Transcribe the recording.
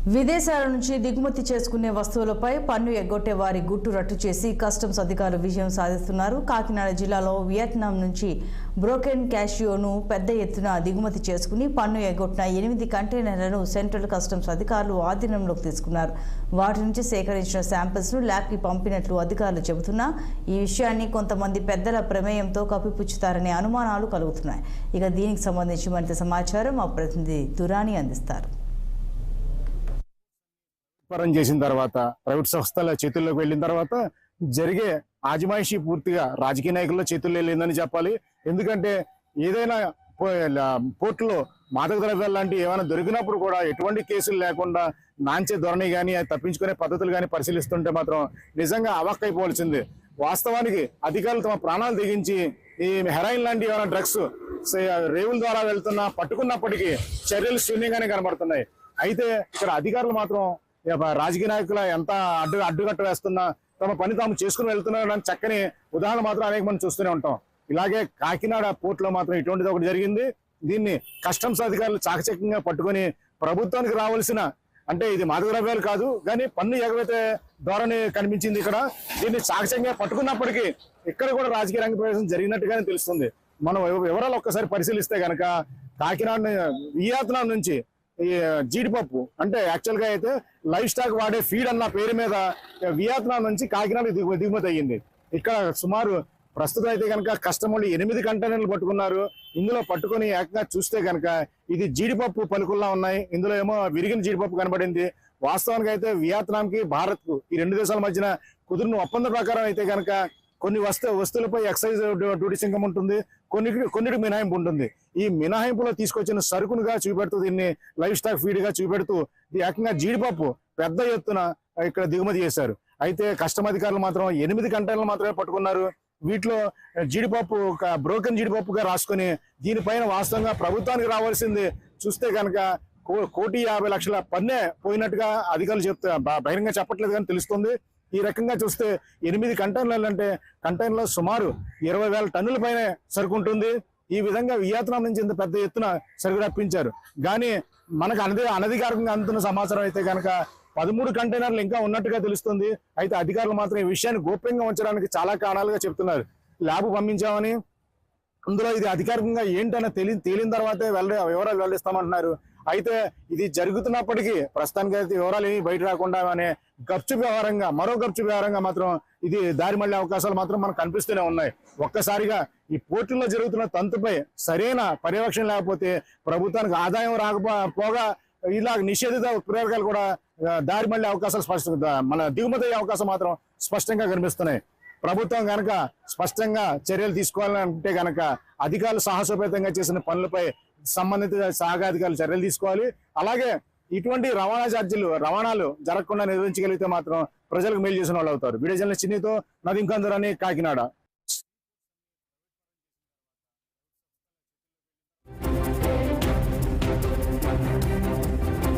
విదేశాల నుంచి దిగుమతి చేసుకునే వస్తువులపై పన్ను ఎగ్గొట్టే వారి గుట్టు రట్టు చేసి కస్టమ్స్ అధికారులు విజయం సాధిస్తున్నారు. కాకినాడ జిల్లాలో వియత్నాం నుంచి బ్రోకెన్ క్యాషియోను పెద్ద ఎత్తున దిగుమతి చేసుకుని పన్ను ఎగ్గొట్టిన 8 కంటైనర్లను సెంట్రల్ కస్టమ్స్ అధికారులు ఆధీనంలోకి తీసుకున్నారు. వాటి నుంచి సేకరించిన శాంపిల్స్ను ల్యాబ్కి పంపినట్లు అధికారులు చెబుతున్నా ఈ విషయాన్ని కొంతమంది పెద్దల ప్రమేయంతో కప్పిపుచ్చుతారనే అనుమానాలు కలుగుతున్నాయి. ఇక దీనికి సంబంధించి మరింత సమాచారం మా ప్రతినిధి దురాని అందిస్తారు. వ్యాపారం చేసిన తర్వాత ప్రైవేట్ సంస్థల చేతుల్లోకి వెళ్ళిన తర్వాత జరిగే ఆజమాయిషీ పూర్తిగా రాజకీయ నాయకుల చేతుల్లో వెళ్ళిందని చెప్పాలి. ఎందుకంటే ఏదైనా పోర్టులో మాదక ద్రవ్యాలు లాంటివి ఏమైనా దొరికినప్పుడు కూడా ఎటువంటి కేసులు లేకుండా నాంచే ధోరణి కానీ తప్పించుకునే పద్ధతులు కానీ పరిశీలిస్తుంటే మాత్రం నిజంగా అవాక్కైపోవాల్సిందే. వాస్తవానికి అధికారులు తమ ప్రాణాలు తెగించి ఈ హెరాయిన్ లాంటి ఏమైనా డ్రగ్స్ రేవుల ద్వారా వెళ్తున్నా పట్టుకున్నప్పటికీ చర్యలు శూన్యంగానే కనబడుతున్నాయి. అయితే ఇక్కడ అధికారులు మాత్రం రాజకీయ నాయకుల ఎంత అడ్డుకట్ట వేస్తున్నా తమ పని తాము చేసుకుని వెళ్తున్నారని చక్కని ఉదాహరణ మాత్రం అనేక మంది చూస్తూనే ఉంటాం. ఇలాగే కాకినాడ పోర్టులో మాత్రం ఇటువంటిది ఒకటి జరిగింది. దీన్ని కస్టమ్స్ అధికారులు చాకచక్యంగా పట్టుకొని ప్రభుత్వానికి రావాల్సిన అంటే ఇది మాదక ద్రవ్యాలు కాదు కానీ పన్ను ఎగవేతే ధోరణి కనిపించింది. ఇక్కడ దీన్ని చాకచక్యంగా పట్టుకున్నప్పటికీ ఇక్కడ కూడా రాజకీయ రంగ ప్రవేశం జరిగినట్టుగానే తెలుస్తుంది. మనం వివరాలు ఒక్కసారి పరిశీలిస్తే కనుక కాకినాడ వియత్నాం నుంచి ఈ జీడిపప్పు అంటే యాక్చువల్ గా అయితే లైవ్ స్టాక్ వాడే ఫీడ్ అన్న పేరు మీద వియత్నాం నుంచి కాకినాడ దిగుమతి అయ్యింది. ఇక్కడ సుమారు ప్రస్తుతం అయితే కనుక కస్టమర్లు 8 కంటైనర్లు పట్టుకున్నారు. ఇందులో పట్టుకుని ఏకంగా చూస్తే కనుక ఇది జీడిపప్పు పలుకుల్లా ఉన్నాయి. ఇందులో ఏమో విరిగిన జీడిపప్పు కనబడింది. వాస్తవానికి అయితే వియత్నాంకి భారత్ కు ఈ 2 దేశాల మధ్యన కుదిరిన ఒప్పంద ప్రకారం అయితే కనుక కొన్ని వస్తువులపై ఎక్సైజ్ డ్యూటీ సుంకం ఉంటుంది, కొన్నిటికి మినహాయింపు ఉంటుంది. ఈ మినహాయింపులో తీసుకొచ్చిన సరుకునుగా చూపెడుతూ దీన్ని లైవ్ స్టాక్ ఫీడ్ గా చూపెడుతూ ఏకంగా జీడిపప్పు పెద్ద ఎత్తున ఇక్కడ దిగుమతి చేశారు. అయితే కస్టమ్ అధికారులు మాత్రం 8 కంటైనర్లు మాత్రమే పట్టుకున్నారు. వీటిలో జీడిపప్పు బ్రోకెన్ జీడిపప్పుగా రాసుకొని దీనిపైన వాస్తవంగా ప్రభుత్వానికి రావాల్సింది చూస్తే కనుక 1,50,00,000 పన్నే పోయినట్టుగా అధికారులు బహిరంగ చెప్పట్లేదు కానీ తెలుస్తుంది. ఈ రకంగా చూస్తే 8 కంటైనర్లు అంటే కంటైనర్లో సుమారు 20,000 టన్నుల పైన సరుకు ఉంటుంది. ఈ విధంగా వియత్నాం నుంచి ఇంత పెద్ద ఎత్తున సరుకు రప్పించారు. కానీ మనకు అనధికారికంగా అందుతున్న సమాచారం అయితే కనుక 13 కంటైనర్లు ఇంకా ఉన్నట్టుగా తెలుస్తుంది. అయితే అధికారులు మాత్రం ఈ విషయాన్ని గోప్యంగా ఉంచడానికి చాలా కారణాలుగా చెప్తున్నారు. ల్యాబ్ పంపించామని అందులో ఇది అధికారికంగా ఏంటనే తేలిన తర్వాతే వివరాలు వెల్లడిస్తామంటున్నారు. అయితే ఇది జరుగుతున్నప్పటికీ ప్రస్తుతానికి అయితే వివరాలు ఏమి బయట రాకుండా అనే మరో గప్చు వ్యవహారంగా మాత్రం ఇది దారి మళ్లే అవకాశాలు మాత్రం మనకు కనిపిస్తూనే ఉన్నాయి. ఒక్కసారిగా ఈ పోర్టుల్లో జరుగుతున్న తంతుపై సరైన పర్యవేక్షణ లేకపోతే ప్రభుత్వానికి ఆదాయం రాకపోగా ఇలా నిషేధిత ప్రయోగాలు కూడా దారి మళ్లే అవకాశాలు మన దిగుమతి అయ్యే అవకాశం మాత్రం స్పష్టంగా కనిపిస్తున్నాయి. ప్రభుత్వం కనుక స్పష్టంగా చర్యలు తీసుకోవాలంటే కనుక అధికారులు సాహసోపేతంగా చేసిన పనులపై సంబంధిత శాఖ అధికారులు చర్యలు తీసుకోవాలి. అలాగే ఇటువంటి రవాణాలు జరగకుండా నిర్వహించగలిగితే మాత్రం ప్రజలకు మేలు చేసిన వాళ్ళు అవుతారు. వీడియో జర్నలిస్ట్ చిన్నితో నదీం కందూరాని, కాకినాడ.